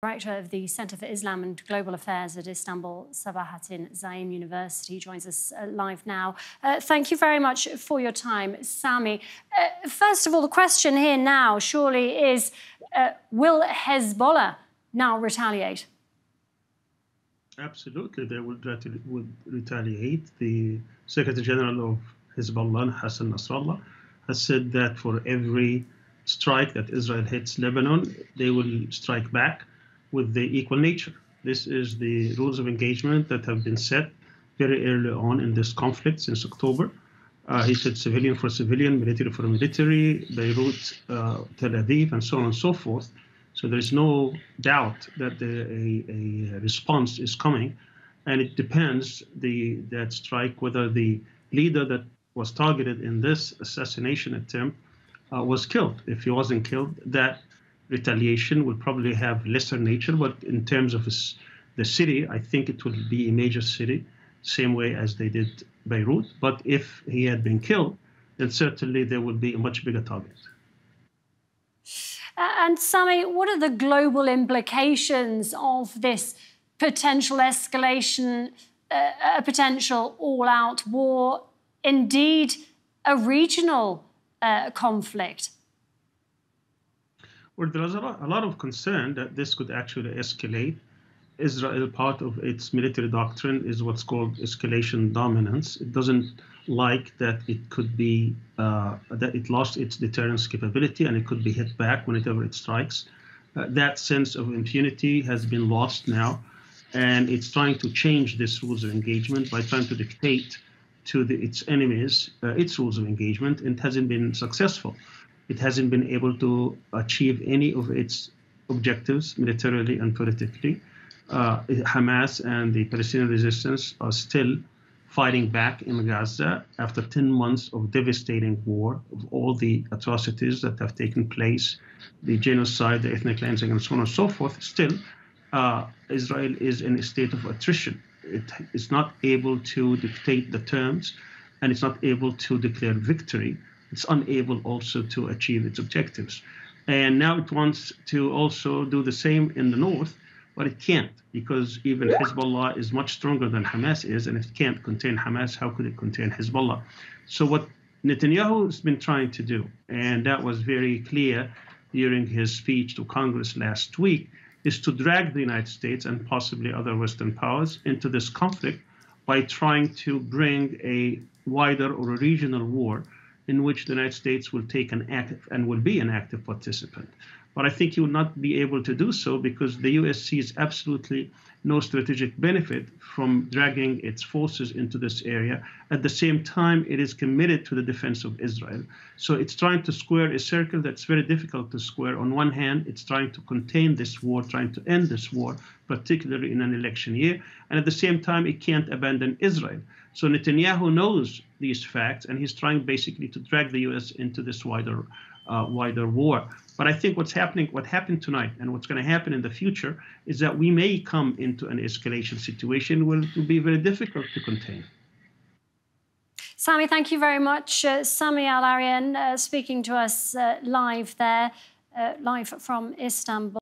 Director of the Centre for Islam and Global Affairs at Istanbul Sabahattin Zaim University, joins us live now. Thank you very much for your time, Sami. First of all, the question here now surely is, will Hezbollah now retaliate? Absolutely, they would retaliate. The Secretary General of Hezbollah, Hassan Nasrallah, has said that for every strike that Israel hits Lebanon, they will strike back with the equal nature. This is the rules of engagement that have been set very early on in this conflict since October. He said civilian for civilian, military for military, Beirut, Tel Aviv, and so on and so forth. So there is no doubt that a response is coming, and it depends that strike whether the leader that was targeted in this assassination attempt was killed. If he wasn't killed, that retaliation will probably have lesser nature, but in terms of the city, I think it will be a major city, same way as they did Beirut. But if he had been killed, then certainly there would be a much bigger target. And Sami, what are the global implications of this potential escalation, a potential all-out war, indeed a regional conflict? Well, there's a lot of concern that this could actually escalate. Israel, part of its military doctrine is what's called escalation dominance. It doesn't like that it could be, that it lost its deterrence capability and it could be hit back whenever it strikes. That sense of impunity has been lost now, and it's trying to change this rules of engagement by trying to dictate to its enemies its rules of engagement, and it hasn't been successful. It hasn't been able to achieve any of its objectives militarily and politically. Hamas and the Palestinian resistance are still fighting back in Gaza after 10 months of devastating war, of all the atrocities that have taken place, the genocide, the ethnic cleansing, and so on and so forth. Still, Israel is in a state of attrition. It is not able to dictate the terms, and it's not able to declare victory. It's unable also to achieve its objectives. And now it wants to also do the same in the north, but it can't, because even Hezbollah is much stronger than Hamas is, and if it can't contain Hamas, how could it contain Hezbollah? So what Netanyahu has been trying to do, and that was very clear during his speech to Congress last week, is to drag the United States and possibly other Western powers into this conflict by trying to bring a wider or a regional war in which the United States will take an active and will be an active participant. But I think he will not be able to do so because the U.S. sees absolutely no strategic benefit from dragging its forces into this area. At the same time, it is committed to the defense of Israel. So it's trying to square a circle that's very difficult to square. On one hand, it's trying to contain this war, trying to end this war, particularly in an election year. And at the same time, it can't abandon Israel. So Netanyahu knows these facts, and he's trying basically to drag the U.S. into this wider war. But I think what happened tonight and what's going to happen in the future is that we may come into an escalation situation where it will be very difficult to contain. Sami, thank you very much. Sami Al-Arian speaking to us live from Istanbul.